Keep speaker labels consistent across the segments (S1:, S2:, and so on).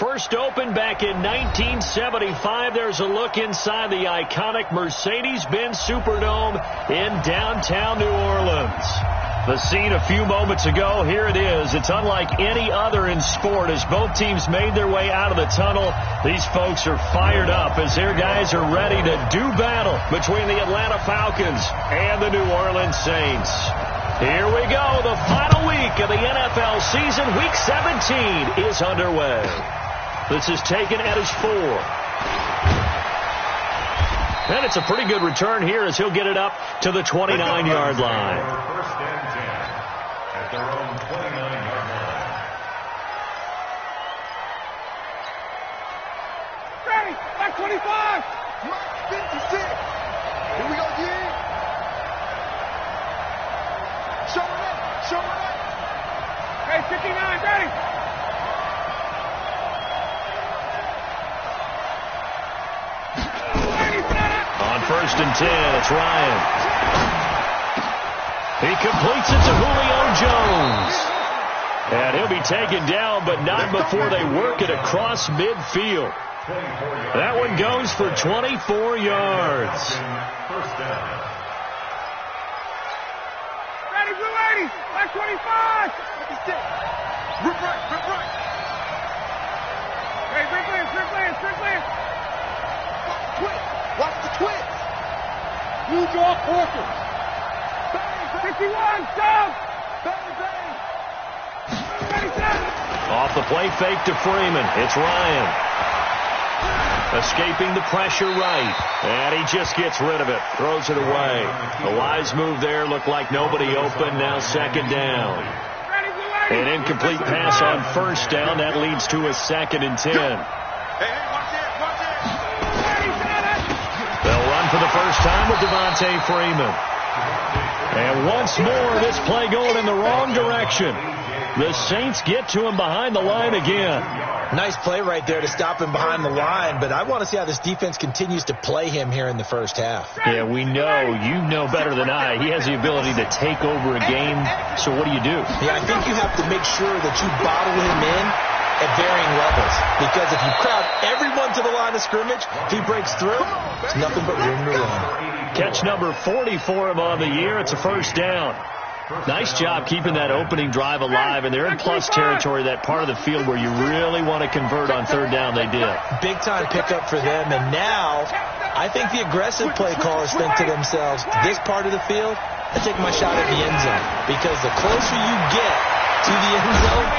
S1: First opened back in 1975. There's a look inside the iconic Mercedes-Benz Superdome in downtown New Orleans. The scene a few moments ago, here it is. It's unlike any other in sport. As both teams made their way out of the tunnel, these folks are fired up as their guys are ready to do battle between the Atlanta Falcons and the New Orleans Saints. Here we go. The final week of the NFL season. Week 17 is underway. This is taken at his 4. And it's a pretty good return here as he'll get it up to the 29-yard line.
S2: First and 10 at their own 29-yard line.
S3: Ready, back 25.
S4: 56. Here we go, G. Show it up, show it up.
S3: Okay, 59, ready.
S1: On first and 10, it's Ryan. He completes it to Julio Jones. And he'll be taken down, but not before they work it across midfield. That one goes for 24 yards.
S2: First down.
S3: Ready, blue 80, back 25.
S4: Rip right, rip right.
S3: Hey, Rick Lance.
S4: Twist, watch the twist.
S3: New draw quarter.
S4: Bang,
S3: 51, jump.
S4: bang, bang.
S3: Ready, set.
S1: Off the play fake to Freeman. It's Ryan. Escaping the pressure right. And he just gets rid of it. Throws it away. The wise move there. Looked like nobody open. Now second down.
S3: Ready, blue 80.
S1: An incomplete pass on first down. That leads to a second and 10.
S4: Hey, watch it, watch it.
S3: Ready, set.
S1: They'll run for the first time with Devontae Freeman. And once more, this play going in the wrong direction. The Saints get to him behind the line again.
S5: Nice play right there to stop him behind the line, but I want to see how this defense continues to play him here in the first half.
S1: Yeah, we know. You know better than I. He has the ability to take over a game. So what do you do?
S5: Yeah, I think you have to make sure that you bottle him in at varying levels, because if you crowd everyone to the line of scrimmage, if he breaks through, it's nothing but room to run.
S1: Catch number 40 for him on the year. It's a first down. Nice job keeping that opening drive alive, and they're in plus territory, that part of the field where you really want to convert on third down. They did.
S5: Big-time pickup for them, and now I think the aggressive play callers think to themselves, this part of the field, I take my shot at the end zone, because the closer you get to the end zone,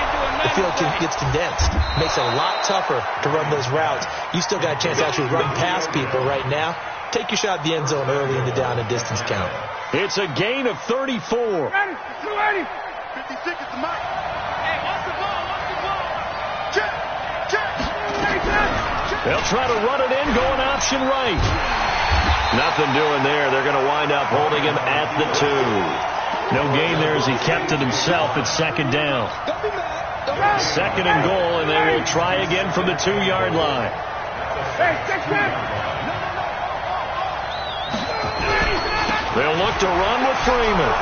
S5: the field gets condensed. Makes it a lot tougher to run those routes. You still got a chance to actually run past people right now. Take your shot at the end zone early in the down and distance count.
S1: It's a gain of 34.
S3: Ready, blue 80.
S4: 56 is the mark. Hey, watch the ball. Check.
S3: Ready, set.
S1: They'll try to run it in, going option right. Nothing doing there. They're going to wind up holding him at the 2. No gain there as he kept it himself at second down.
S4: Don't be mad.
S1: Second and goal, and they will try again from the 2-yard line.
S3: Hey, 6-6.
S1: They'll look to run with Freeman.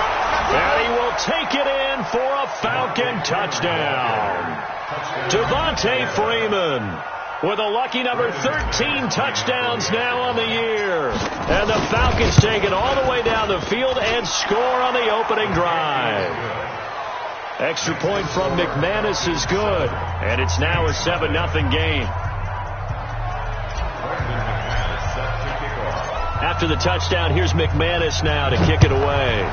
S1: And he will take it in for a Falcon touchdown. Devontae Freeman with a lucky number 13 touchdowns now on the year. And the Falcons take it all the way down the field and score on the opening drive. Extra point from McManus is good. And it's now a 7-0 game. After the touchdown, here's McManus now to kick it away.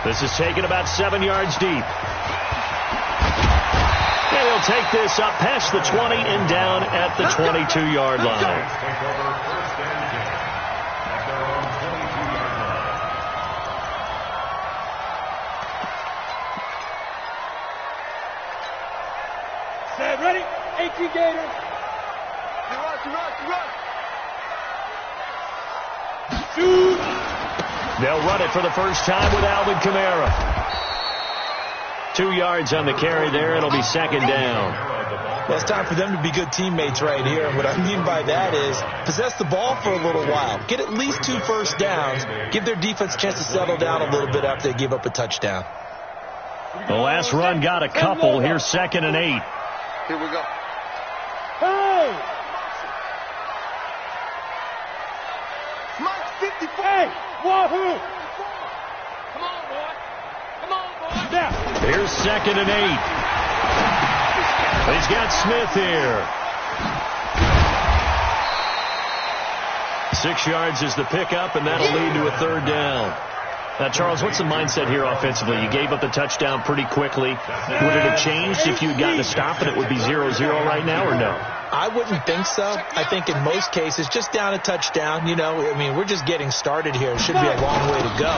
S1: This is taken about 7 yards deep. And he'll take this up past the 20 and down at the 22-yard line.
S3: Set, ready, 18 Gators.
S1: They'll run it for the first time with Alvin Kamara. 2 yards on the carry there. It'll be second down.
S5: Well, it's time for them to be good teammates right here. And what I mean by that is possess the ball for a little while. Get at least 2 first downs. Give their defense a chance to settle down a little bit after they give up a touchdown.
S1: The last run got a couple. Here's 2nd and 8.
S4: Here we go.
S3: Hey!
S4: Mike 54.
S3: Hey! Wahoo!
S4: Come on, boy. Come on, boy.
S3: Now!
S1: Here's 2nd and 8. He's got Smith here. 6 yards is the pickup, and that'll lead to a 3rd down. Now, Charles, what's the mindset here offensively? You gave up the touchdown pretty quickly. Would it have changed if you had gotten a stop and it would be 0-0 right now, or no?
S5: I wouldn't think so. I think in most cases, just down a touchdown, you know, I mean, we're just getting started here. It should be a long way to go.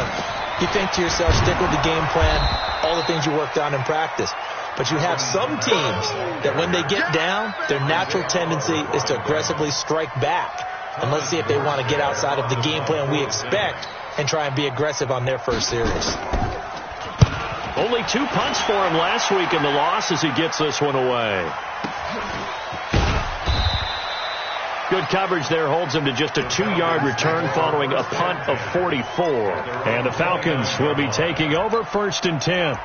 S5: You think to yourself, stick with the game plan, all the things you worked on in practice. But you have some teams that when they get down, their natural tendency is to aggressively strike back. And let's see if they want to get outside of the game plan we expect and try and be aggressive on their first series.
S1: Only 2 punts for him last week in the loss as he gets this one away. Good coverage there holds him to just a 2-yard return following a punt of 44. And the Falcons will be taking over 1st and 10.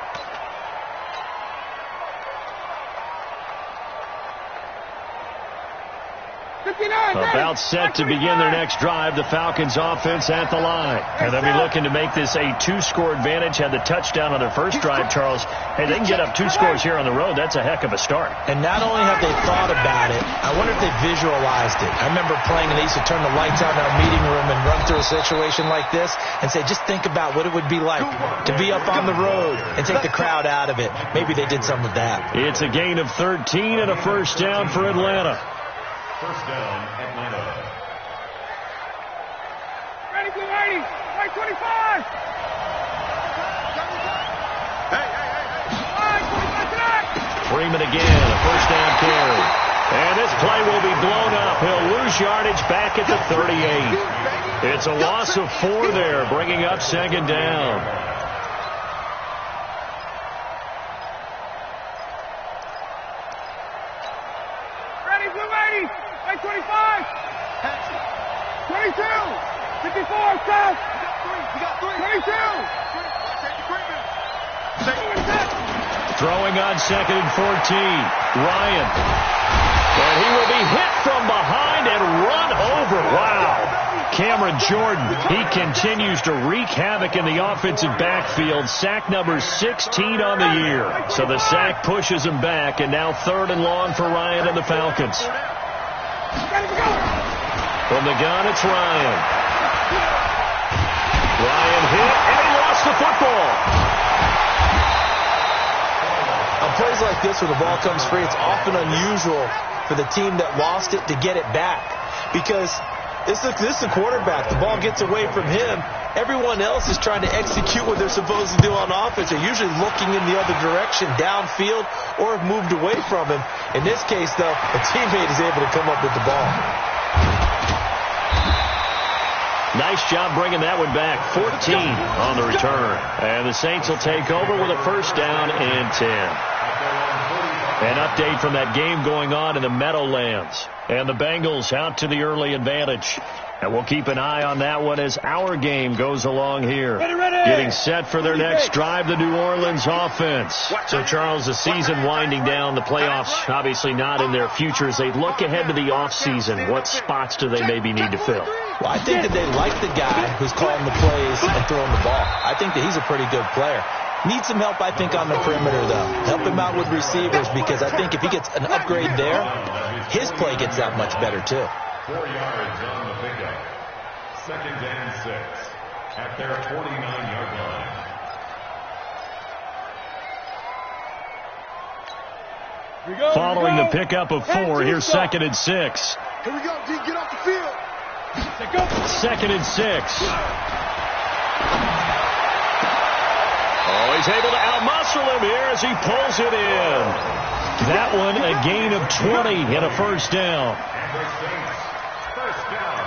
S1: About set to begin their next drive, the Falcons offense at the line. And they'll be looking to make this a 2-score advantage. Had the touchdown on their first drive, Charles. Hey, they can get up 2 scores here on the road. That's a heck of a start.
S5: And not only have they thought about it, I wonder if they visualized it. I remember playing, and they used to turn the lights out in our meeting room and run through a situation like this and say, just think about what it would be like to be up on the road and take the crowd out of it. Maybe they did some of that.
S1: It's a gain of 13 and a 1st down for Atlanta.
S2: 1st down, Atlanta.
S3: Ready, blue 80! Right 25!
S4: Hey.
S3: Right 25 tonight!
S1: Freeman again, a 1st down carry. And this play will be blown up. He'll lose yardage back at the 38. It's a loss of 4 there, bringing up 2nd down.
S3: Ready, blue 80! Right 25! 22! 54, stop!
S4: You got 3.
S3: 22!
S1: Throwing on 2nd and 14. Ryan. And he will be hit from behind and run over. Wow. Cameron Jordan, he continues to wreak havoc in the offensive backfield. Sack number 16 on the year. So the sack pushes him back, and now 3rd and long for Ryan and the Falcons. From the gun, it's Ryan. Ryan hit, and he lost the football.
S5: On plays like this where the ball comes free, it's often unusual for the team that lost it to get it back. Because this is the quarterback. The ball gets away from him. Everyone else is trying to execute what they're supposed to do on offense. They're usually looking in the other direction, downfield, or have moved away from him. In this case, though, a teammate is able to come up with the ball.
S1: Nice job bringing that one back. 14 on the return. And the Saints will take over with a 1st down and 10. An update from that game going on in the Meadowlands. And the Bengals out to the early advantage. And we'll keep an eye on that one as our game goes along here. Getting set for their next drive, the New Orleans offense. So, Charles, the season winding down, the playoffs obviously not in their future. As they look ahead to the offseason, what spots do they maybe need to fill?
S5: Well, I think that they like the guy who's calling the plays and throwing the ball. I think that he's a pretty good player. Needs some help, I think, on the perimeter, though. Help him out with receivers, because I think if he gets an upgrade there, his play gets that much better, too.
S2: 4 yards on the pickup. 2nd and 6 at their 49-yard line.
S1: Following the pickup of 4, here's 2nd and 6.
S4: Here we go, D. Get off the field.
S1: 2nd and 6. Oh, he's able to outmuscle him here as he pulls it in. That one a gain of 20 and a 1st down.
S2: And the Saints, 1st down.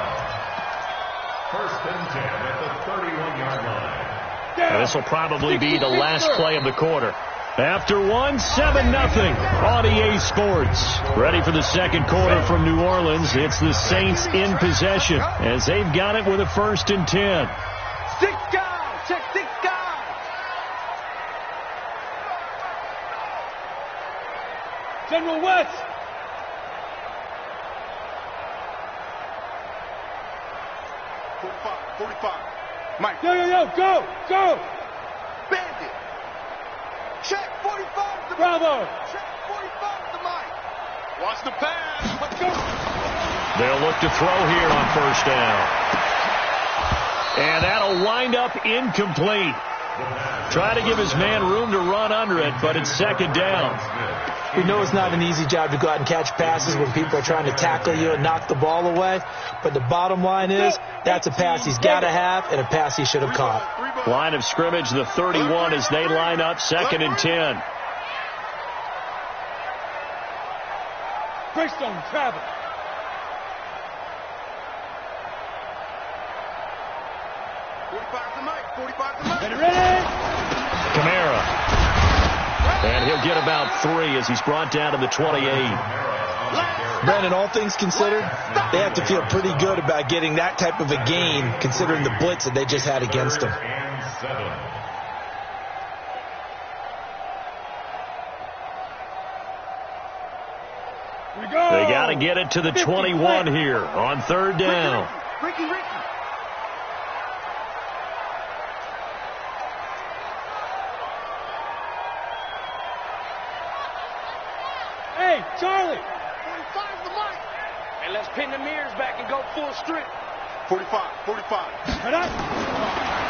S2: 1st and 10 at the 31-yard line.
S1: And this will probably be the last play of the quarter. After 1, 7-0 on EA Sports. Ready for the 2nd quarter from New Orleans. It's the Saints in possession as they've got it with a 1st and 10.
S4: 6 guys. Check 6 guys.
S3: General West.
S4: 45. Mike.
S3: Yo, go.
S4: Bandit. Check 45 to
S3: Bravo.
S4: Check 45 to Mike. Watch the pass. Let's go.
S1: They'll look to throw here on first down. And that'll wind up incomplete. Try to give his man room to run under it, but it's second down.
S5: We know it's not an easy job to go out and catch passes when people are trying to tackle you and knock the ball away. But the bottom line is, that's a pass he's got to have and a pass he should have caught.
S1: Line of scrimmage, the 31 as they line up, 2nd and 10.
S3: Greystone, travel. Ready?
S1: Kamara. And he'll get about 3 as he's brought down to the 28.
S5: Brandon, all things considered, they have to feel pretty good about getting that type of a gain considering the blitz that they just had against them.
S1: They got to get it to the 21 here on 3rd down.
S4: Ricky.
S3: Hey, Charlie.
S4: 45 to Mike. And let's pin the mirrors back and go full strip. 45.
S3: Head up.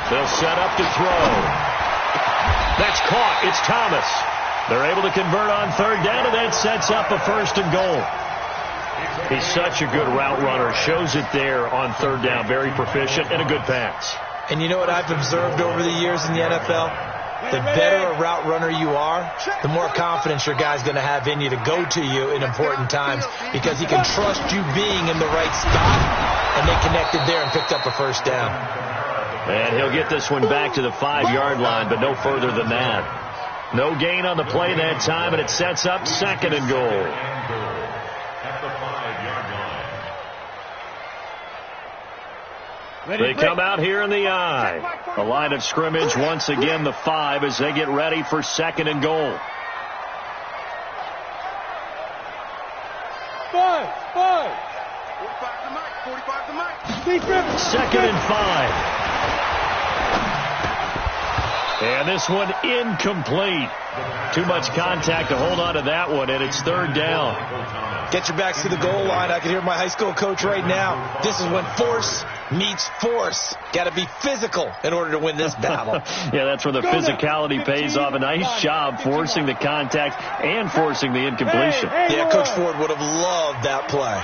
S1: They'll set up to throw. That's caught. It's Thomas. They're able to convert on 3rd down, and that sets up a 1st and goal. He's such a good route runner. Shows it there on 3rd down. Very proficient and a good pass.
S5: And you know what I've observed over the years in the NFL? The better a route runner you are, the more confidence your guy's going to have in you to go to you in important times because he can trust you being in the right spot, and they connected there and picked up a 1st down.
S1: And he'll get this one back to the 5-yard line, but no further than that. No gain on the play that time, and it sets up 2nd and goal. They come out here in the I. The line of scrimmage, once again, the 5 as they get ready for 2nd and goal.
S3: 5.
S4: 45 to Mike.
S1: 2nd and 5. And this one incomplete. Too much contact to hold on to that one, and it's 3rd down.
S5: Get your backs to the goal line. I can hear my high school coach right now. This is when force meets force. Got to be physical in order to win this battle.
S1: Yeah, that's where the physicality pays off. A nice job forcing the contact and forcing the incompletion.
S5: Yeah, Coach Ford would have loved that play.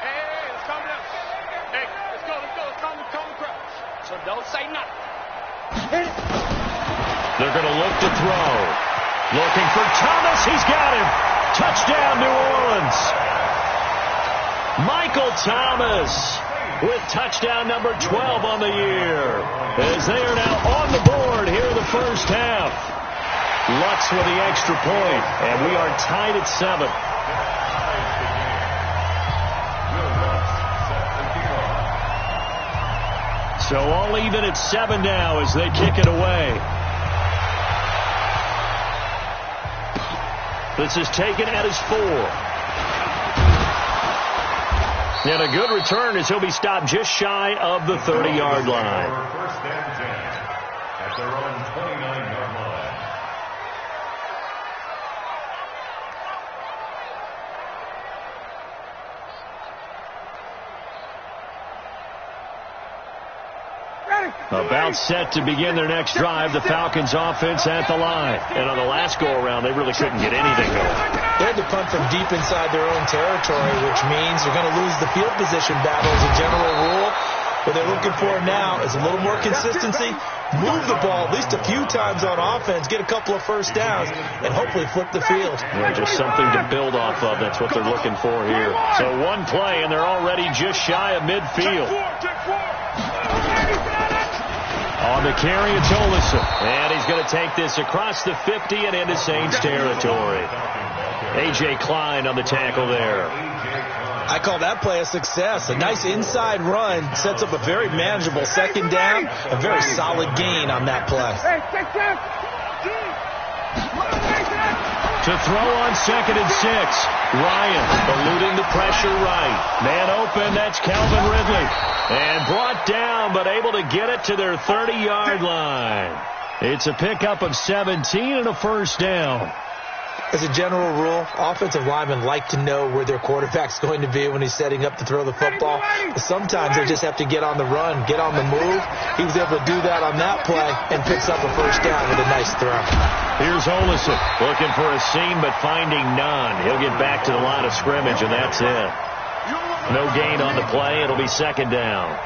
S4: Hey, let's calm down. Hey, let's go. Let's calm the crowd. So don't say nothing.
S1: They're going to look to throw. Looking for Thomas. He's got him. Touchdown, New Orleans. Michael Thomas with touchdown number 12 on the year. As they are now on the board here in the first half. Lutz with the extra point, and we are tied at 7. So all even at 7 now as they kick it away. This is taken at his 4. And a good return as he'll be stopped just shy of the 30-yard line.
S2: First and 10 at their own 29-yard line.
S1: About set to begin their next drive, the Falcons offense at the line. And on the last go-around, they really couldn't get anything going.
S5: They had to punt from deep inside their own territory, which means they're going to lose the field position battle as a general rule. What they're looking for now is a little more consistency, move the ball at least a few times on offense, get a couple of first downs, and hopefully flip the field.
S1: Yeah, just something to build off of. That's what they're looking for here. So one play, and they're already just shy of midfield. On the carry, it's Olison. And he's going to take this across the 50 and into Saints territory. A.J. Klein on the tackle there.
S5: I call that play a success. A nice inside run sets up a very manageable 2nd down. A very solid gain on that play.
S3: Hey, take that.
S1: to throw on 2nd and 6. Ryan eluding the pressure right. Man open, that's Calvin Ridley. And brought down, but able to get it to their 30-yard line. It's a pickup of 17 and a first down.
S5: As a general rule, offensive linemen like to know where their quarterback's going to be when he's setting up to throw the football. But sometimes they just have to get on the run, get on the move. He was able to do that on that play and picks up a first down with a nice throw.
S1: Here's Olesen looking for a seam but finding none. He'll get back to the line of scrimmage, and that's it. No gain on the play. It'll be 2nd down.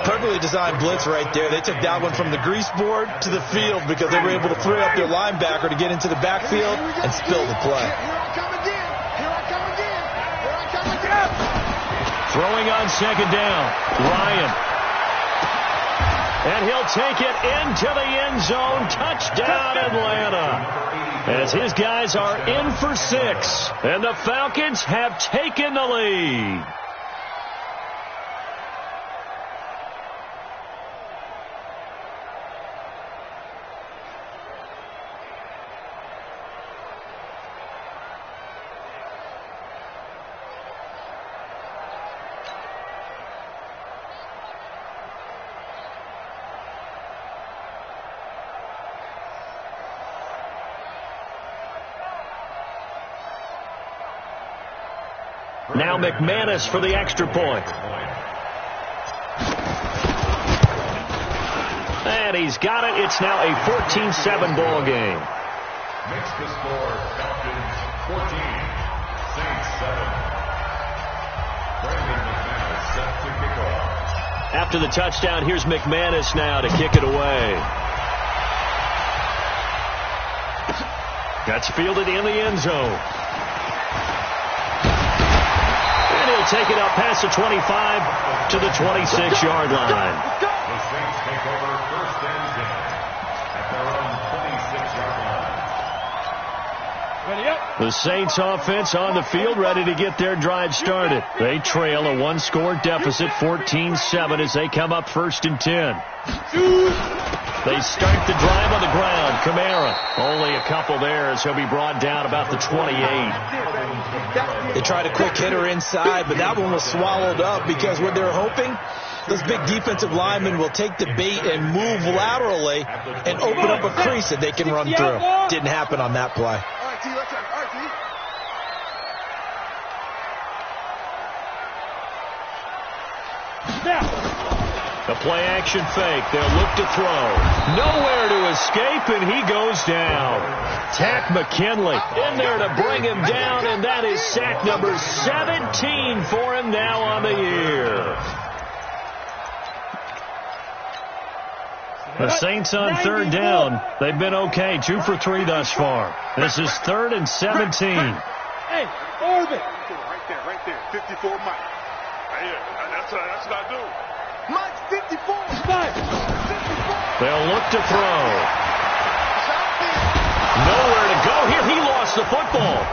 S5: Perfectly designed blitz right there. They took that one from the grease board to the field because they were able to free up their linebacker to get into the backfield and spill the play.
S1: Throwing on 2nd down. Ryan. And he'll take it into the end zone. Touchdown, Atlanta. As his guys are in for 6. And the Falcons have taken the lead. Now McManus for the extra point. And he's got it. It's now a 14-7 ball game.
S2: Makes the score Falcons 14, Saints 7. Brandon McManus set to kick off.
S1: After the touchdown, here's McManus now to kick it away. That's fielded in the end zone. Take it up past the 25 to the 26-yard line.
S2: The Saints take over 1st and 10 at their own 26-yard line.
S3: Ready up.
S1: The Saints offense on the field, ready to get their drive started. They trail a 1-score deficit, 14-7, as they come up 1st and 10. They start the drive on the ground. Kamara, only a couple there as he'll be brought down about the 28.
S5: They tried a quick hitter inside, but that one was swallowed up because what they're hoping, those big defensive linemen will take the bait and move laterally and open up a crease that they can run through. Didn't happen on that play.
S1: The play-action fake. They'll look to throw. Nowhere to escape, and he goes down. Tack McKinley in there to bring him down, and that is sack number 17 for him now on the year. The Saints on 3rd down. They've been okay. 2 for 3 thus far. This is 3rd and 17.
S3: Hey, orbit.
S4: Right there. 54 Mike. That's not doing. Mike's 54.
S1: They'll look to throw. Nowhere to go here. He lost the football.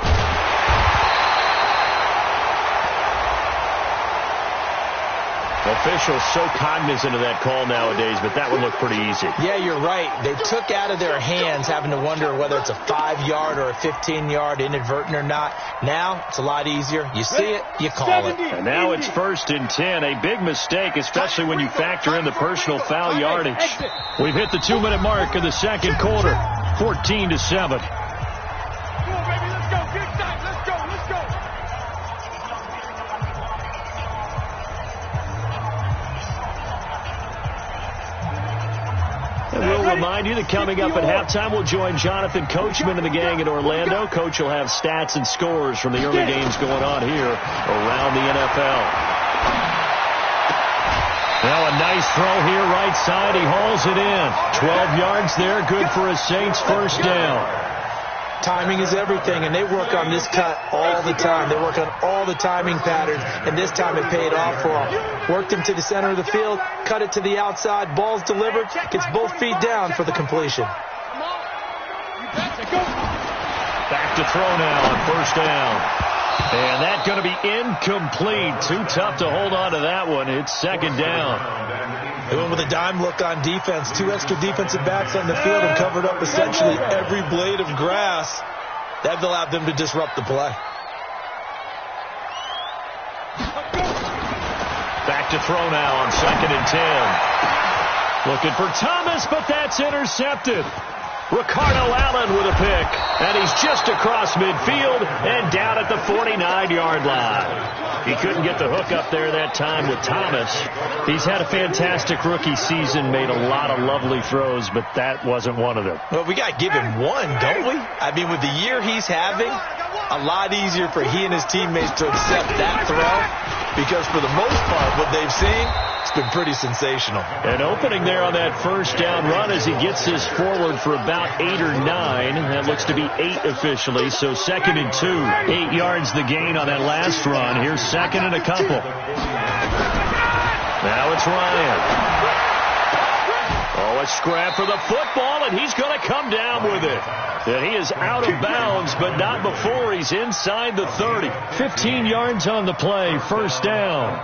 S1: Officials so cognizant of that call nowadays, but that would look pretty easy.
S5: Yeah, you're right. They took out of their hands having to wonder whether it's a 5-yard or a 15-yard, inadvertent or not. Now it's a lot easier. You see it, you call it.
S1: And now it's 1st and 10. A big mistake, especially when you factor in the personal foul yardage. We've hit the 2-minute mark of the 2nd quarter. 14-7. Remind you that coming up at halftime, we'll join Jonathan Coachman and the gang in Orlando. Coach will have stats and scores from the early games going on here around the NFL. Now a nice throw here, right side. He hauls it in. 12 yards there, good for a Saints first down.
S5: Timing is everything, and they work on this cut all the time. They work on all the timing patterns, and this time it paid off for them. Worked him to the center of the field, cut it to the outside, ball's delivered, gets both feet down for the completion.
S1: Back to throw now on 1st down. And that's going to be incomplete. Too tough to hold on to that one. It's 2nd down.
S5: They went with a dime look on defense. 2 extra defensive backs on the field and covered up essentially every blade of grass. That allowed them to disrupt the play.
S1: Back to throw now on 2nd and 10. Looking for Thomas, but that's intercepted. Ricardo Allen with a pick, and he's just across midfield and down at the 49-yard line. He couldn't get the hook up there that time with Thomas. He's had a fantastic rookie season, made a lot of lovely throws, but that wasn't one of them.
S5: Well, we got to give him one, don't we? I mean, with the year he's having, a lot easier for he and his teammates to accept that throw, because for the most part, what they've seen, it's been pretty sensational.
S1: An opening there on that first down run as he gets this forward for about 8 or 9. That looks to be 8 officially, so 2nd and 2. 8 yards the gain on that last run. Here's 2nd and a couple. Now it's Ryan. Oh, a scrap for the football, and he's going to come down with it. And he is out of bounds, but not before he's inside the 30. 15 yards on the play, first down.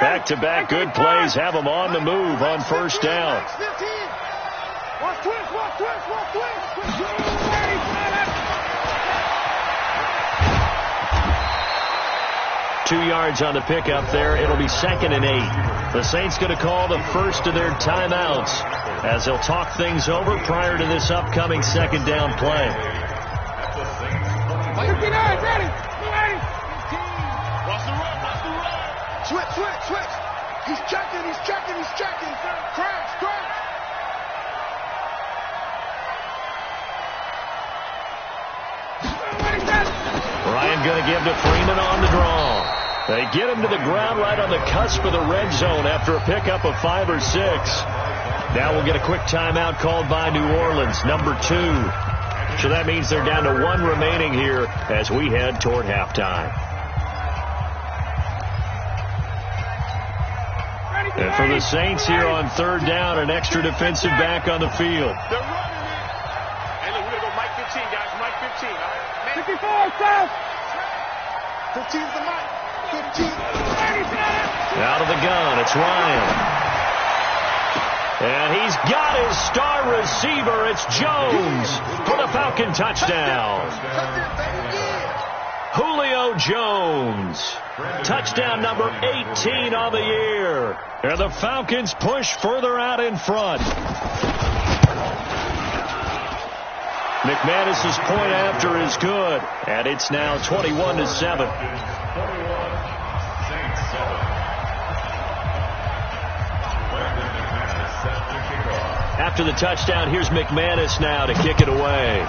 S1: Back-to-back good plays have him on the move on first down. 2 yards on the pickup there. It'll be 2nd and 8. The Saints going to call the first of their timeouts as they'll talk things over prior to this upcoming 2nd down play.
S3: 59, ready.
S4: Switch. He's checking. Crash.
S1: Ryan going to give to Freeman on the draw. They get him to the ground right on the cusp of the red zone after a pickup of 5 or 6. Now we'll get a quick timeout called by New Orleans, number 2. So that means they're down to 1 remaining here as we head toward halftime. And for the Saints here on 3rd down, an extra defensive back on the field.
S4: They're running it. Hey, look, we're going to go Mike 15, guys. Mike 15, all right?
S3: 54, South.
S4: 15's the Mike. 15.
S1: Out of the gun, it's Ryan. And he's got his star receiver. It's Jones for the Falcon touchdown. Julio Jones. Touchdown number 18 on the year. And the Falcons push further out in front. McManus's point after is good. And it's now 21-7. After the touchdown, here's McManus now to kick it away.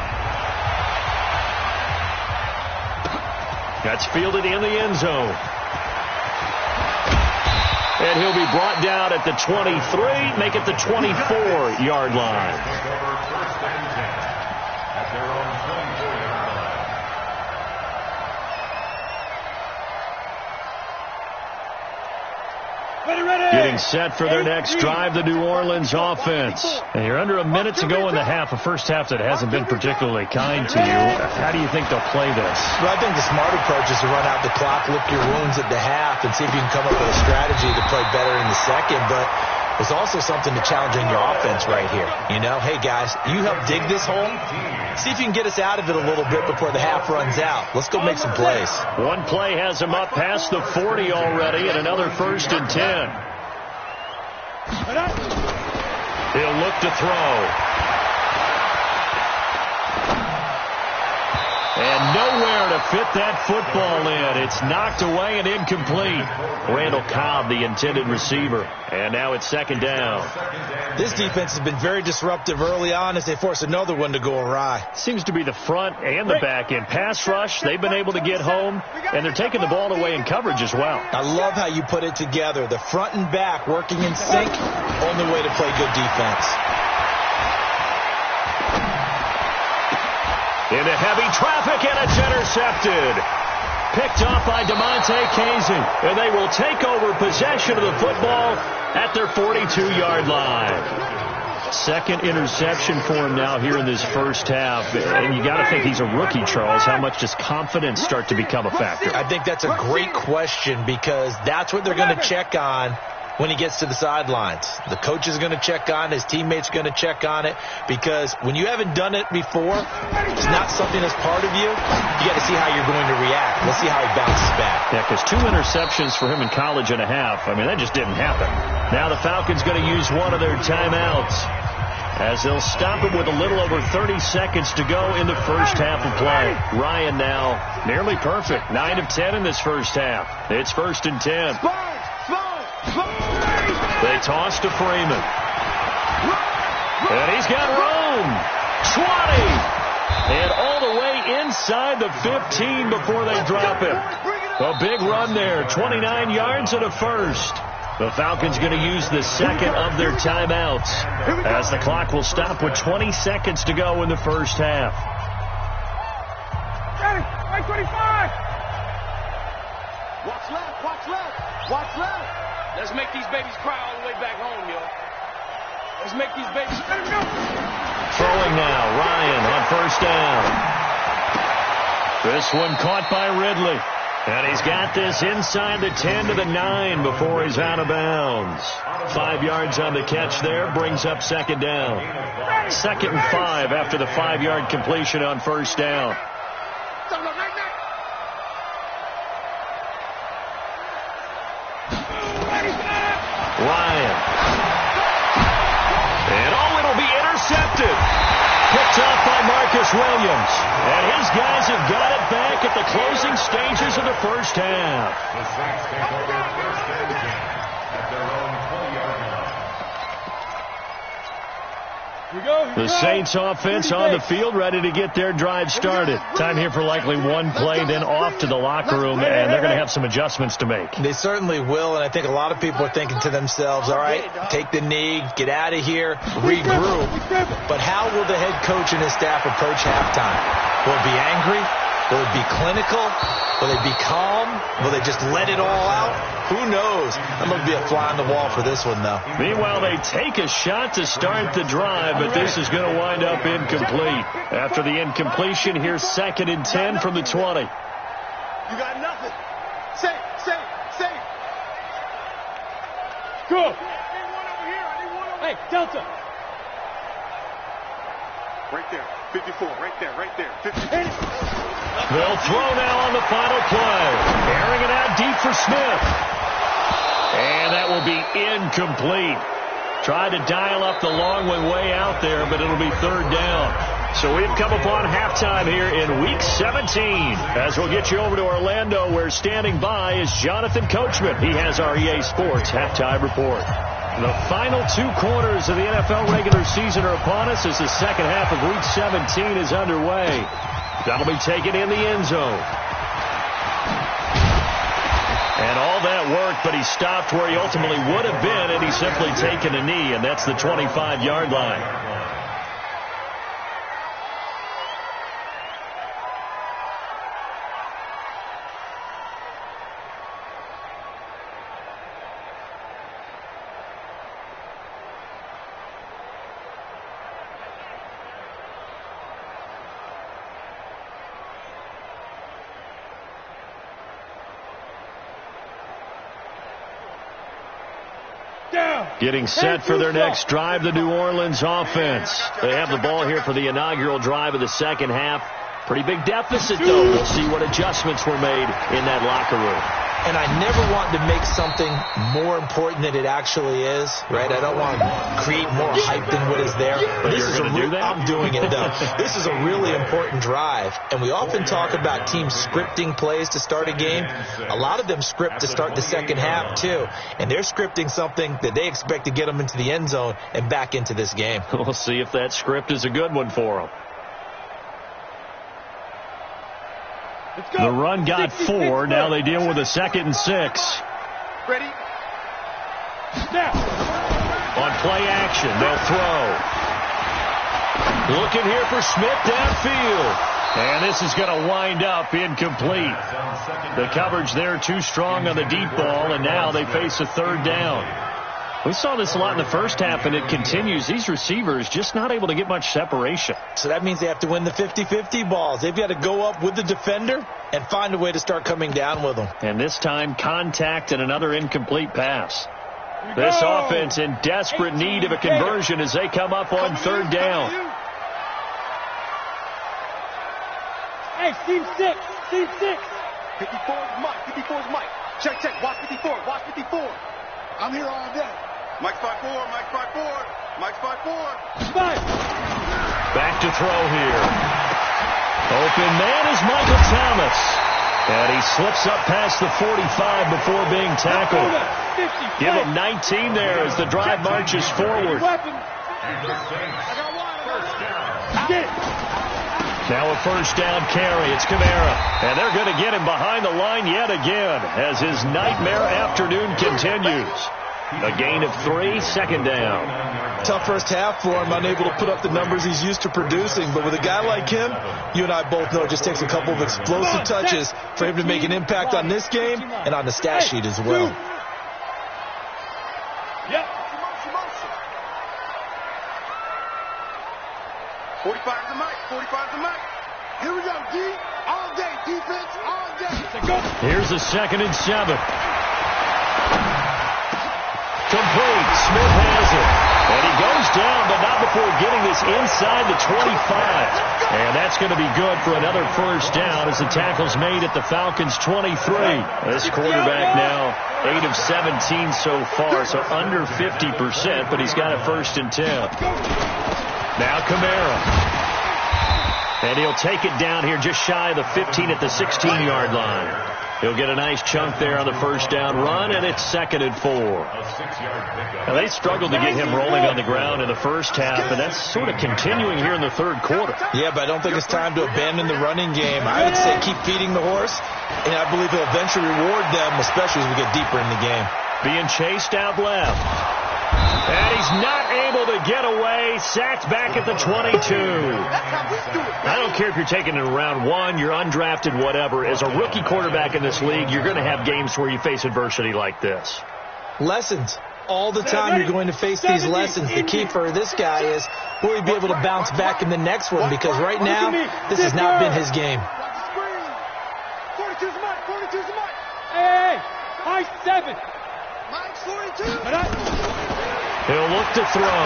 S1: That's fielded in the end zone. And he'll be brought down at the 23, make it the 24-yard line. Getting set for their next drive, the New Orleans offense. And you're under a minute to go in the half, a first half that hasn't been particularly kind to you. How do you think they'll play this?
S5: Well, I think the smart approach is to run out the clock, lick your wounds at the half, and see if you can come up with a strategy to play better in the second. But there's also something to challenging your offense right here. You know, hey, guys, you help dig this hole. See if you can get us out of it a little bit before the half runs out. Let's go make some plays.
S1: One play has him up past the 40 already, and another 1st and 10. He'll look to throw. And nowhere to fit that football in. It's knocked away and incomplete. Randall Cobb, the intended receiver. And now it's 2nd down.
S5: This defense has been very disruptive early on as they force another one to go awry.
S1: Seems to be the front and the back end. Pass rush, they've been able to get home, and they're taking the ball away in coverage as well.
S5: I love how you put it together. The front and back working in sync, only way to play good defense.
S1: Into heavy traffic, and it's intercepted. Picked off by DeMonte Casey, and they will take over possession of the football at their 42-yard line. Second interception for him now here in this first half. And you got to think he's a rookie, Charles. How much does confidence start to become a factor?
S5: I think that's a great question because that's what they're going to check on when he gets to the sidelines. The coach is going to check on it. His teammates are going to check on it, because when you haven't done it before, it's not something that's part of you. You got to see how you're going to react. Let's see how he bounces back.
S1: Yeah, because 2 interceptions for him in college and a half. I mean, that just didn't happen. Now the Falcons going to use one of their timeouts, as they'll stop it with a little over 30 seconds to go in the first half of play. Ryan now nearly perfect. 9 of 10 in this first half. It's 1st and 10. They toss to Freeman. And he's got room. 20. And all the way inside the 15 before they drop him. A big run there. 29 yards and a first. The Falcons going to use the second of their timeouts, as the clock will stop with 20 seconds to go in the first half.
S3: Right 25.
S4: Watch left, watch left, watch left. Let's make these babies cry all the way back home, yo. Let's make these babies cry.
S1: Throwing now, Ryan on first down. This one caught by Ridley. And he's got this inside the 10 to the 9 before he's out of bounds. 5 yards on the catch there, brings up second down. 2nd and 5 after the 5-yard completion on first down. Ryan. And it'll be intercepted. Picked off by Marcus Williams. And his guys have got it back at the closing stages of the first half.
S2: The Saints take over first and 10 at their own 20-yard line.
S1: The Saints offense on the field, ready to get their drive started. Time here for likely one play, then off to the locker room, and they're going to have some adjustments to make.
S5: They certainly will, and I think a lot of people are thinking to themselves, all right, take the knee, get out of here, regroup. But how will the head coach and his staff approach halftime? Will it be angry? Will it be clinical? Will they be calm? Will they just let it all out? Who knows? I'm going to be a fly on the wall for this one, though.
S1: Meanwhile, they take a shot to start the drive, but this is going to wind up incomplete. After the incompletion, here's 2nd and 10 from the 20.
S4: You got nothing. Safe.
S3: Good. Hey, Delta.
S4: Right there. 54. Right there. 50.
S1: They'll throw now on the final play. Airing it out deep for Smith. And that will be incomplete. Tried to dial up the long one way out there, but it'll be 3rd down. So we've come upon halftime here in Week 17. As we'll get you over to Orlando, where standing by is Jonathan Coachman. He has our EA Sports halftime report. The final 2 quarters of the NFL regular season are upon us as the second half of Week 17 is underway. That'll be taken in the end zone. And all that worked, but he stopped where he ultimately would have been, and he's simply taken a knee, and that's the 25-yard line. Getting set for their next drive, the New Orleans offense. They have the ball here for the inaugural drive of the second half. Pretty big deficit, though. We'll see what adjustments were made in that locker room.
S5: And I never want to make something more important than it actually is, right? I don't want to create more hype than what is there.
S1: But you're going to do that?
S5: I'm doing it, though. This is a really important drive. And we often talk about teams scripting plays to start a game. A lot of them script to start the second half, too. And they're scripting something that they expect to get them into the end zone and back into this game.
S1: We'll see if that script is a good one for them. The run got 4. Now they deal with a 2nd and 6.
S4: Ready?
S3: Now.
S1: On play action, they'll throw. Looking here for Smith downfield. And this is going to wind up incomplete. The coverage there too strong on the deep ball, and now they face a 3rd down. We saw this a lot in the first half, and it continues. These receivers just not able to get much separation.
S5: So that means they have to win the 50-50 balls. They've got to go up with the defender and find a way to start coming down with them.
S1: And this time, contact and another incomplete pass. This offense in desperate need of a conversion as they come up on third down.
S3: Hey, team 6. Team 6.
S4: 54 is Mike. 54 is Mike. Check, check. Watch 54. Watch 54.
S6: I'm here all day.
S4: Mike's 5-4. Mike's 5-4. Mike's 5-4.
S1: Back to throw here. Open man is Michael Thomas. And he slips up past the 45 before being tackled. Give him 19 there as the drive marches forward. Now a first down carry. It's Kamara. And they're going to get him behind the line yet again as his nightmare afternoon continues. A gain of 3, second down.
S5: Tough first half for him, unable to put up the numbers he's used to producing. But with a guy like him, you and I both know it just takes a couple of explosive touches for him to make an impact on this game and on the stat sheet as well.
S3: Yep.
S4: 45 to Mike. 45 to Mike.
S6: Here we go, D. All day. Defense, all day.
S1: Here's a 2nd and 7. Complete. Smith has it. And he goes down, but not before getting this inside the 25. And that's going to be good for another first down as the tackle's made at the Falcons' 23. This quarterback now 8 of 17 so far, so under 50%, but he's got a 1st and 10. Now Kamara. And he'll take it down here just shy of the 15 at the 16-yard line. He'll get a nice chunk there on the first down run, and it's 2nd and 4. Now, they struggled to get him rolling on the ground in the first half, and that's sort of continuing here in the third quarter.
S5: Yeah, but I don't think it's time to abandon the running game. I would say keep feeding the horse, and I believe he'll eventually reward them, especially as we get deeper in the game.
S1: Being chased out left. And he's not able to get away. Sacked back at the 22. I don't care if you're taking it in round 1, you're undrafted, whatever. As a rookie quarterback in this league, you're going to have games where you face adversity like this.
S5: Lessons. All the time you're going to face these lessons. The key for this guy is will he be able to bounce back in the next one? Because right now, this has not been his game.
S6: 42's Mike. 42's Mike.
S3: Hey, high 7.
S6: Mike's 42.
S1: He'll look to throw.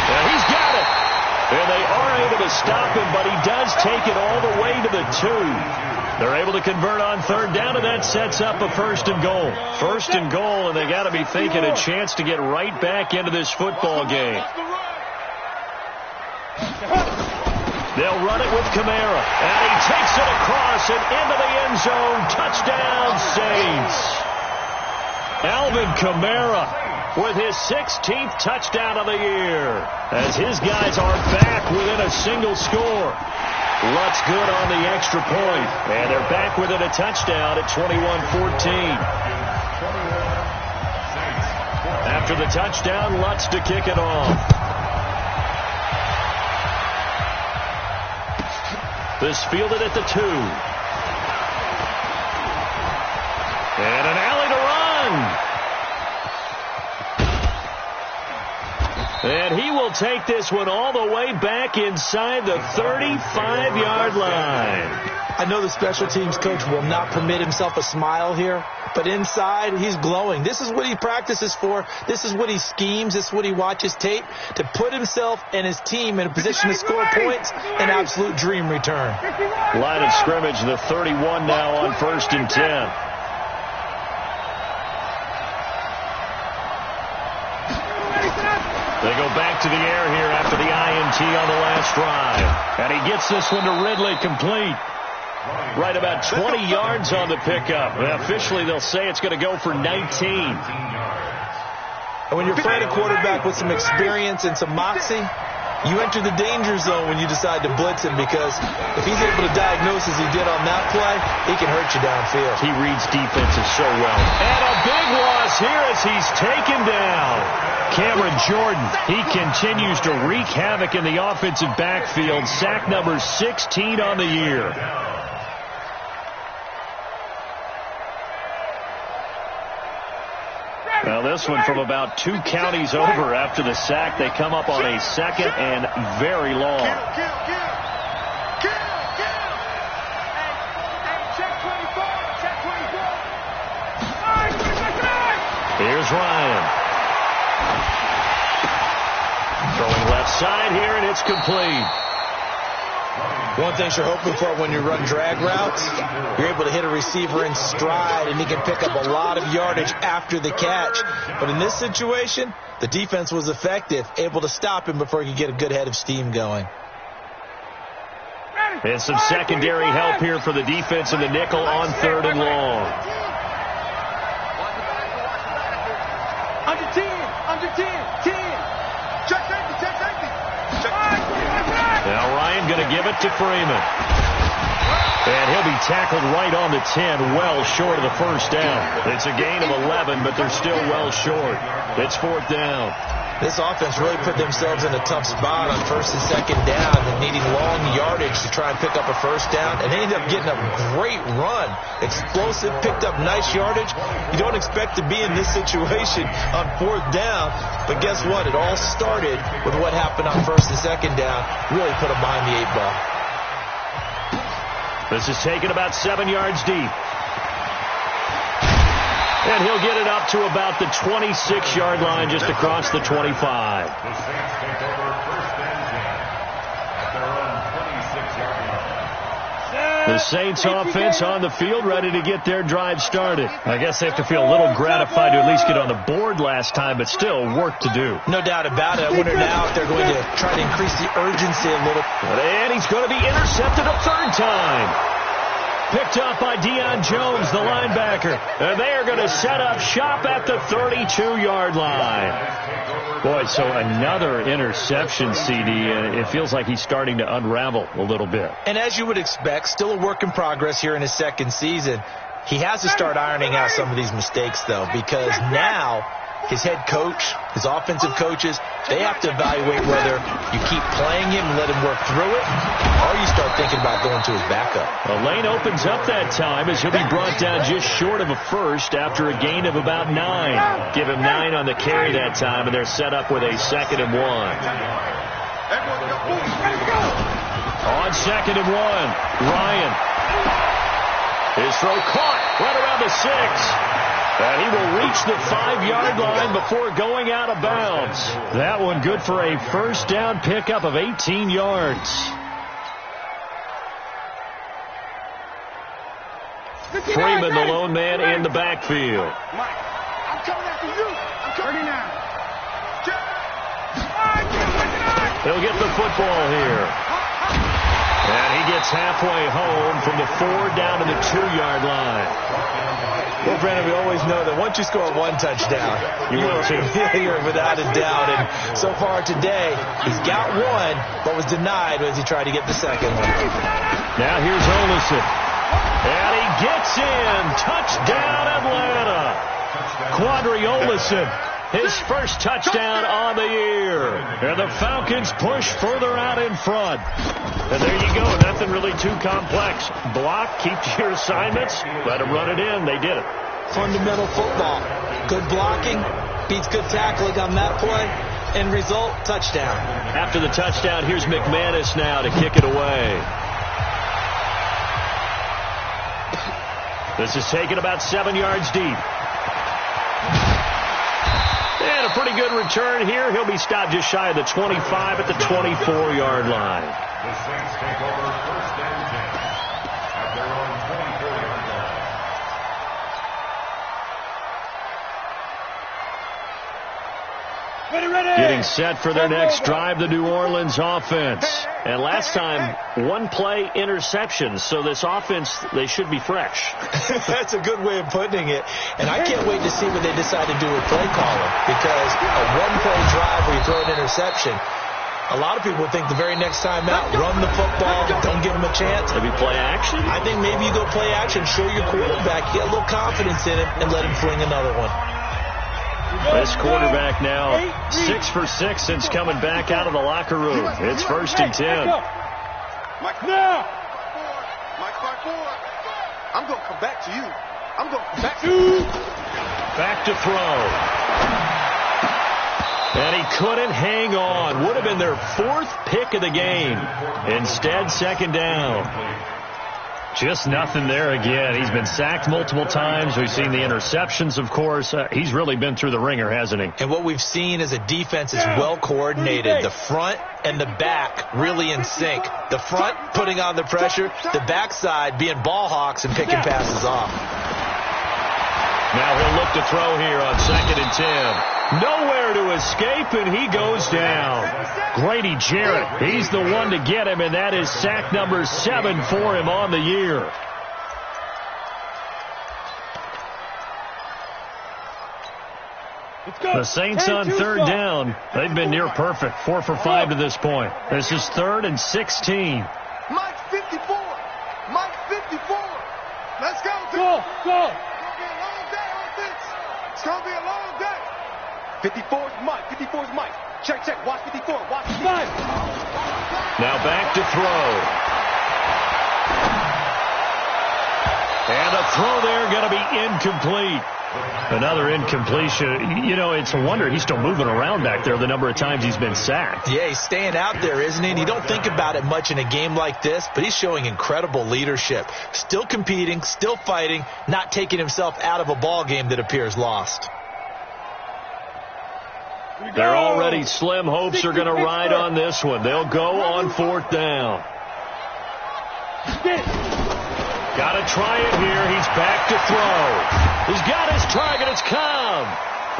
S1: And he's got it. And they are able to stop him, but he does take it all the way to the 2. They're able to convert on third down, and that sets up a 1st and goal. 1st and goal, and they got to be thinking a chance to get right back into this football game. They'll run it with Kamara, and he takes it across and into the end zone. Touchdown, Saints. Alvin Kamara with his 16th touchdown of the year as his guys are back within a single score. Lutz good on the extra point, and they're back within a touchdown at 21-14. After the touchdown, Lutz to kick it off. This fielded at the 2. And an alley to run. And he will take this one all the way back inside the 35-yard line.
S5: I know the special teams coach will not permit himself a smile here, but inside he's glowing. This is what he practices for. This is what he schemes. This is what he watches tape to put himself and his team in a position to score points. An absolute dream return.
S1: Line of scrimmage, the 31 now on 1st and 10. They go back to the air here after the INT on the last drive. And he gets this one to Ridley complete. Right about 20 yards on the pickup. Officially, they'll say it's going to go for 19.
S5: And when you're playing a quarterback with some experience and some moxie, you enter the danger zone when you decide to blitz him, because if he's able to diagnose as he did on that play, he can hurt you downfield.
S1: He reads defenses so well. And a big loss here as he's taken down. Cameron Jordan, he continues to wreak havoc in the offensive backfield. Sack number 16 on the year. Now this one from about 2 counties over after the sack. They come up on a 2nd and very long.
S6: Hey, check 24. Check 24.
S1: is Ryan. Throwing left side here, and it's complete.
S5: One thing you're hoping for when you run drag routes, you're able to hit a receiver in stride, and he can pick up a lot of yardage after the catch. But in this situation, the defense was effective, able to stop him before he could get a good head of steam going.
S1: And some secondary help here for the defense in the nickel on 3rd and long.
S3: Under 10, under 10, 10.
S6: Check safety, check safety.
S1: Now Ryan going to give it to Freeman. And he'll be tackled right on the 10, well short of the first down. It's a gain of 11, but they're still well short. It's 4th down.
S5: This offense really put themselves in a tough spot on 1st and 2nd down and needing long yardage to try and pick up a first down. And they ended up getting a great run. Explosive, picked up nice yardage. You don't expect to be in this situation on 4th down. But guess what? It all started with what happened on 1st and 2nd down. Really put them behind the 8 ball.
S1: This is taken about 7 yards deep. And he'll get it up to about the 26-yard line, just across the 25.
S2: The Saints take over 1st and 10 at their own 26-yard line.
S1: The Saints offense on the field, ready to get their drive started. I guess they have to feel a little gratified to at least get on the board last time, but still work to do.
S5: No doubt about it. I wonder now if they're going to try to increase the urgency a little.
S1: And he's going to be intercepted a 3rd time. Picked up by Deion Jones, the linebacker. And they are going to set up shop at the 32-yard line. Boy, so another interception, CD, and it feels like he's starting to unravel a little bit.
S5: And as you would expect, still a work in progress here in his 2nd season. He has to start ironing out some of these mistakes, though, because now his head coach, his offensive coaches, they have to evaluate whether you keep playing him and let him work through it, or you start thinking about going to his backup.
S1: The lane opens up that time as he'll be brought down just short of a first after a gain of about 9. Give him 9 on the carry that time, and they're set up with a 2nd and 1. On 2nd and 1, Ryan. His throw caught right around the 6. And he will reach the 5-yard line before going out of bounds. That one good for a first down pickup of 18 yards. Freeman, the lone man in the backfield.
S6: I'm coming after you. I'm coming now.
S1: He'll get the football here. And he gets halfway home from the 4 down to the 2-yard line.
S5: Well, Brandon, we always know that once you score 1 touchdown, you're without a doubt. And so far today, he's got 1, but was denied as he tried to get the 2nd one.
S1: Now here's Olison. And he gets in. Touchdown, Atlanta. Quadri Olison, his first touchdown on the year. And the Falcons push further out in front. And there you go. Nothing really too complex. Block, keep to your assignments, let them run it in. They did it.
S5: Fundamental football. Good blocking beats good tackling on that play. End result, touchdown.
S1: After the touchdown, here's McManus now to kick it away. This is taken about 7 yards deep. And a pretty good return here. He'll be stopped just shy of the 25 at the 24-yard line.
S2: The Saints take over 1st and 10 at their own 24-yard line.
S1: Getting set for their next drive, the New Orleans offense. And last time, 1-play interception. So this offense, they should be fresh.
S5: That's a good way of putting it. And I can't wait to see what they decide to do with play calling. Because a 1-play drive where you throw an interception, a lot of people think the very next time out, run the football, don't give him a chance.
S1: Maybe play action?
S5: I think maybe you go play action, show your quarterback, get a little confidence in him, and let him fling another one.
S1: This quarterback now 6 for 6 since coming back out of the locker room. It's 1st and 10.
S6: Mike, now. Mike, 5-4. I'm going to come back to you. I'm going to come back to you.
S1: Back to throw. And he couldn't hang on. Would have been their 4th pick of the game. Instead, 2nd down. Just nothing there again. He's been sacked multiple times. We've seen the interceptions, of course. He's really been through the ringer, hasn't he?
S5: And what we've seen is a defense is well coordinated. The front and the back really in sync. The front putting on the pressure, the backside being ball hawks and picking passes off.
S1: Now he'll look to throw here on 2nd and 10. Nowhere to escape, and he goes down. Grady Jarrett, he's the one to get him, and that is sack number 7 for him on the year. The Saints on 3rd down. They've been near perfect, 4 for 5 to this point. This is 3rd and 16.
S6: Mike 54. Mike 54. Let's go.
S3: Go.
S6: It's going to be a long day. 54 is Mike. 54 is Mike. Check. Watch 54. Watch 55.
S1: Now back to throw. And a throw there going to be incomplete. Another incompletion. You know, it's a wonder he's still moving around back there the number of times he's been sacked.
S5: Yeah, he's staying out there, isn't he? And you don't think about it much in a game like this, but he's showing incredible leadership. Still competing, still fighting, not taking himself out of a ball game that appears lost.
S1: Their already slim hopes are going to ride on this one. They'll go on 4th down. Got to try it here. He's back to throw. He's got his target. It's come.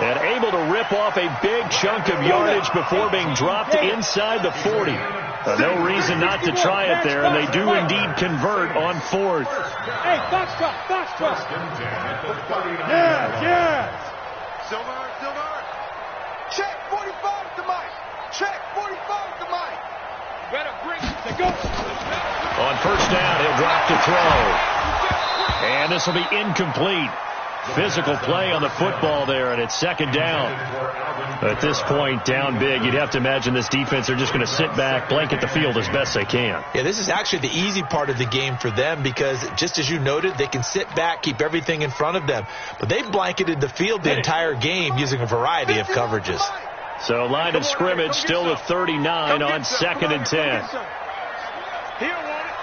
S1: And able to rip off a big chunk of yardage before being dropped inside the 40. No reason not to try it there, and they do indeed convert on 4th.
S3: Hey, Foxtrot. Yes.
S6: Silver. Check 45 to Mike. Check 45 to Mike.
S4: Better bring it.
S3: Go.
S1: On 1st down, he'll drop to throw. And this will be incomplete. Physical play on the football there, and it's 2nd down. At this point, down big, you'd have to imagine this defense are just going to sit back, blanket the field as best they can.
S5: Yeah, this is actually the easy part of the game for them because, just as you noted, they can sit back, keep everything in front of them. But they've blanketed the field the entire game using a variety of coverages.
S1: So line of scrimmage still at 39 on 2nd and 10.
S3: He'll want it.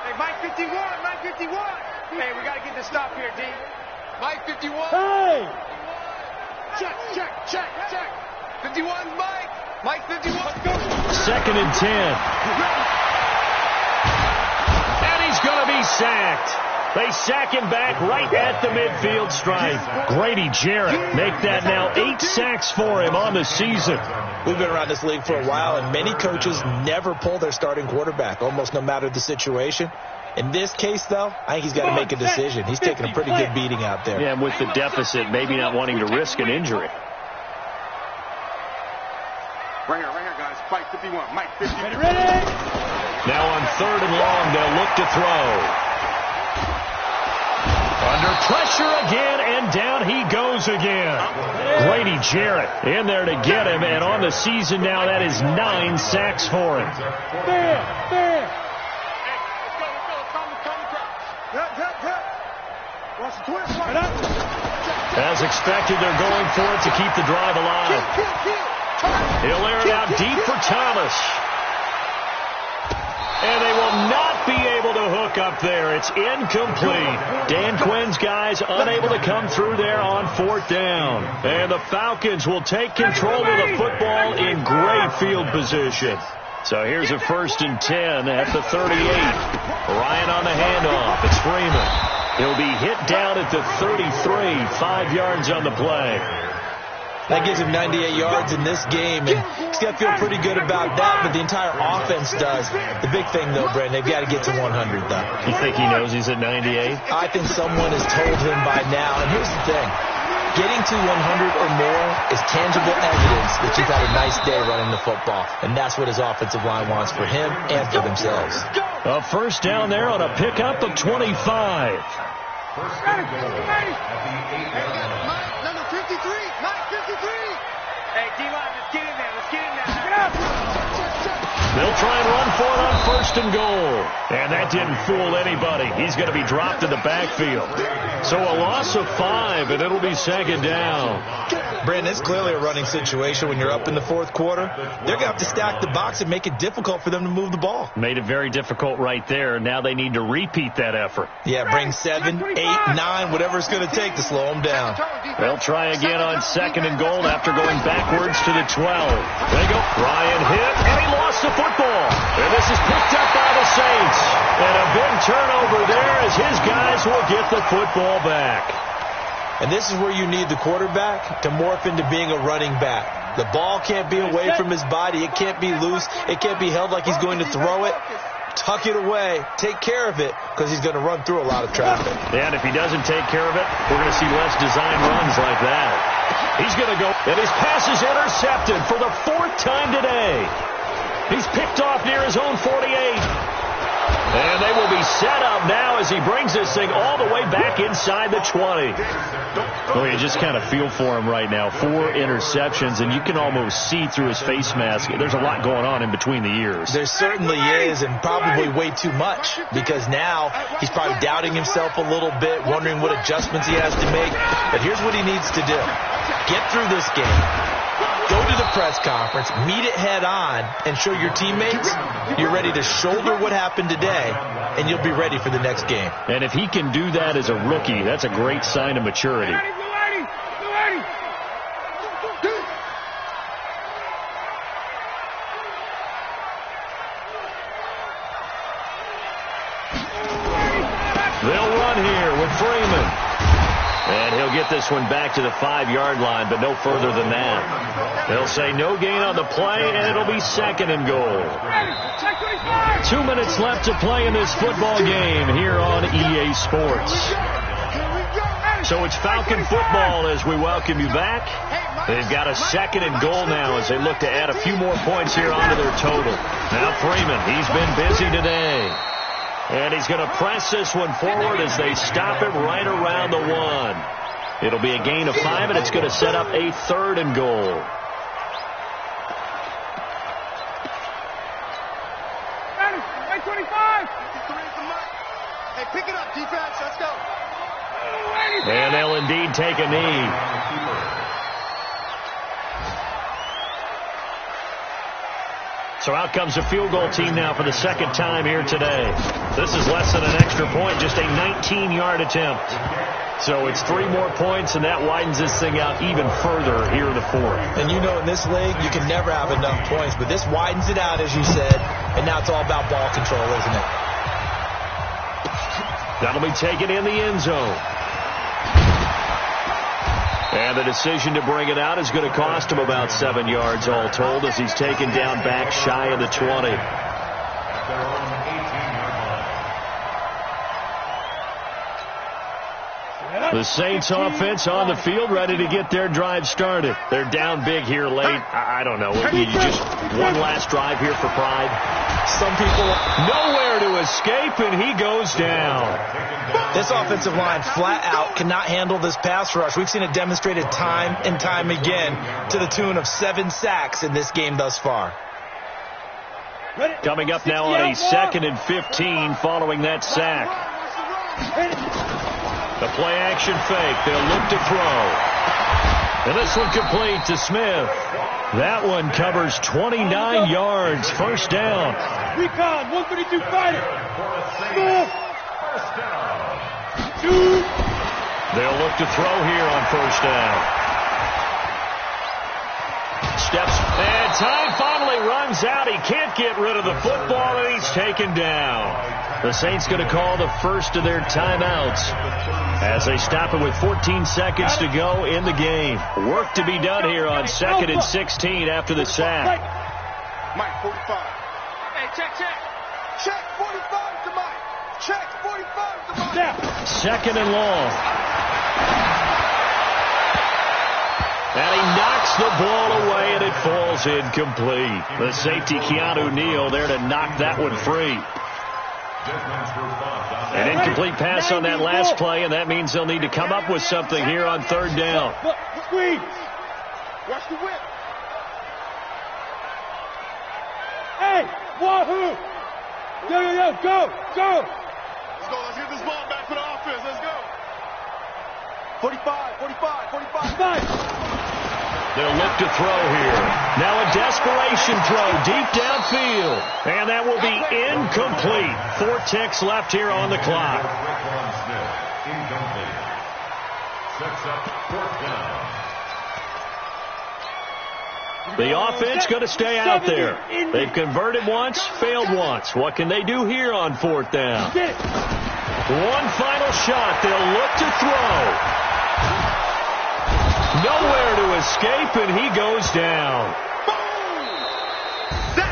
S3: Hey, Mike 51. Hey, we got to get the stop here, D.
S6: Mike 51.
S3: Hey!
S6: Check. 51 Mike. Mike 51. Go.
S1: 2nd and 10. And he's going to be sacked. They sack him back right at the midfield stripe. Grady Jarrett make that now 8 sacks for him on the season.
S5: We've been around this league for a while, and many coaches never pull their starting quarterback, almost no matter the situation. In this case, though, I think he's got to make a decision. He's taking a pretty good beating out there.
S1: Yeah, and with the deficit, maybe not wanting to risk an injury.
S6: Right here, guys. Mike 51. Mike 51.
S3: Ready?
S1: Now on 3rd and long, they'll look to throw. Under pressure again, and down he goes again. Grady Jarrett in there to get him, and on the season now, that is 9 sacks for him.
S3: There.
S1: As expected, they're going for it to keep the drive alive. He'll air it out deep for Thomas. And they will not be able to hook up there. It's incomplete. Dan Quinn's guys unable to come through there on 4th down. And the Falcons will take control of the football in great field position. So here's a 1st and 10 at the 38. Ryan on the handoff. It's Freeman. He'll be hit down at the 33, 5 yards on the play.
S5: That gives him 98 yards in this game, and he's got to feel pretty good about that, but the entire offense does. The big thing, though, Brent, they've got to get to 100, though.
S1: You think he knows he's at 98?
S5: I think someone has told him by now, and here's the thing. Getting to 100 or more is tangible evidence that you've had a nice day running the football, and that's what his offensive line wants for him and for themselves.
S1: A 1st down there on a pickup of 25.
S6: Number 53. Mike 53.
S3: Hey, D-line, let's get in there. Get up.
S1: They'll try and run for it on 1st and goal. And that didn't fool anybody. He's going to be dropped in the backfield. So a loss of 5, and it'll be 2nd down.
S5: Brandon, it's clearly a running situation when you're up in the 4th quarter. They're going to have to stack the box and make it difficult for them to move the ball.
S1: Made it very difficult right there. Now they need to repeat that effort.
S5: Yeah, bring 7, 8, 9, whatever it's going to take to slow them down.
S1: They'll try again on 2nd and goal after going backwards to the 12. They go. Ryan hit, and he lost the football. And this is picked up by the Saints. And a big turnover there as his guys will get the football back.
S5: And this is where you need the quarterback to morph into being a running back. The ball can't be away from his body. It can't be loose. It can't be held like he's going to throw it. Tuck it away. Take care of it because he's going to run through a lot of traffic.
S1: Yeah, and if he doesn't take care of it, we're going to see less design runs like that. He's going to go, and his pass is intercepted for the 4th time today. He's picked off near his own 48. And they will be set up now as he brings this thing all the way back inside the 20. Oh, you just kind of feel for him right now. 4 interceptions, and you can almost see through his face mask. There's a lot going on in between the ears.
S5: There certainly is, and probably way too much, because now he's probably doubting himself a little bit, wondering what adjustments he has to make. But here's what he needs to do. Get through this game. Go to the press conference, meet it head on, and show your teammates you're ready to shoulder what happened today, and you'll be ready for the next game.
S1: And if he can do that as a rookie, that's a great sign of maturity. They'll run here with Freeman. And he'll get this one back to the 5-yard line, but no further than that. They'll say no gain on the play, and it'll be 2nd and goal. 2 minutes left to play in this football game here on EA Sports. So it's Falcon football as we welcome you back. They've got a 2nd and goal now as they look to add a few more points here onto their total. Now Freeman, he's been busy today. And he's going to press this one forward as they stop him right around the 1. It'll be a gain of 5, and it's going to set up a 3rd and goal.
S3: Hey, 25.
S6: Hey, pick it up, defense. Let's go.
S1: And they'll indeed take a knee. So out comes the field goal team now for the 2nd time here today. This is less than an extra point, just a 19-yard attempt. So it's 3 more points, and that widens this thing out even further here in the 4th.
S5: And you know in this league, you can never have enough points, but this widens it out, as you said, and now it's all about ball control, isn't it?
S1: That'll be taken in the end zone. And the decision to bring it out is going to cost him about 7 yards all told as he's taken down back shy of the 20. The Saints offense on the field ready to get their drive started. They're down big here late. I don't know. You just one last drive here for pride.
S5: Some people
S1: nowhere to escape, and he goes down.
S5: This offensive line flat out cannot handle this pass rush. We've seen it demonstrated time and time again to the tune of 7 sacks in this game thus far.
S1: Coming up now on a 2nd and 15 following that sack. The play action fake. They'll look to throw. And this one complete to Smith. That one covers 29 yards. 1st down.
S3: Recon, 132 fighter. Smith.
S1: They'll look to throw here on 1st down. Steps, and time finally runs out. He can't get rid of the football, and he's taken down. The Saints going to call the first of their timeouts as they stop it with 14 seconds to go in the game. Work to be done here on 2nd and 16 after the sack.
S6: Mike, 45.
S3: Hey, check.
S6: Check, 45 to Mike. Check, 45 to Mike.
S1: 2nd and long. And he knocks the ball away, and it falls incomplete. The safety, Keanu Neal, there to knock that one free. An incomplete pass on that last play, and that means they'll need to come up with something here on 3rd down.
S3: Squeeze.
S6: Watch the whip.
S3: Hey, Wahoo! Yo, go!
S6: Let's go. Let's get this ball back for the offense. Let's go. 45.
S1: They'll look to throw here. Now a desperation throw deep downfield. And that will be incomplete. 4 ticks left here on the clock.
S2: Incomplete. Sets up 4th down.
S1: The offense going to stay out there. They've converted once, failed once. What can they do here on 4th down? One final shot. They'll look to throw. Nowhere to escape, and he goes down.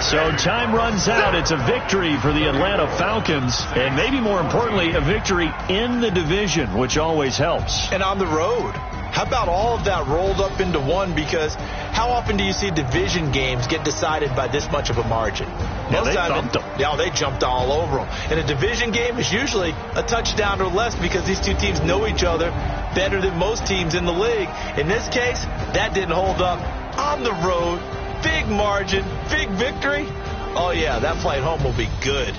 S1: So time runs out. It's a victory for the Atlanta Falcons, and maybe more importantly, a victory in the division, which always helps.
S5: And on the road. How about all of that rolled up into one? Because how often do you see division games get decided by this much of a margin?
S1: Yeah, they thumped them.
S5: Yeah, they jumped all over them. And a division game is usually a touchdown or less because these two teams know each other better than most teams in the league. In this case, that didn't hold up. On the road, big margin, big victory. Oh, yeah, that flight home will be good.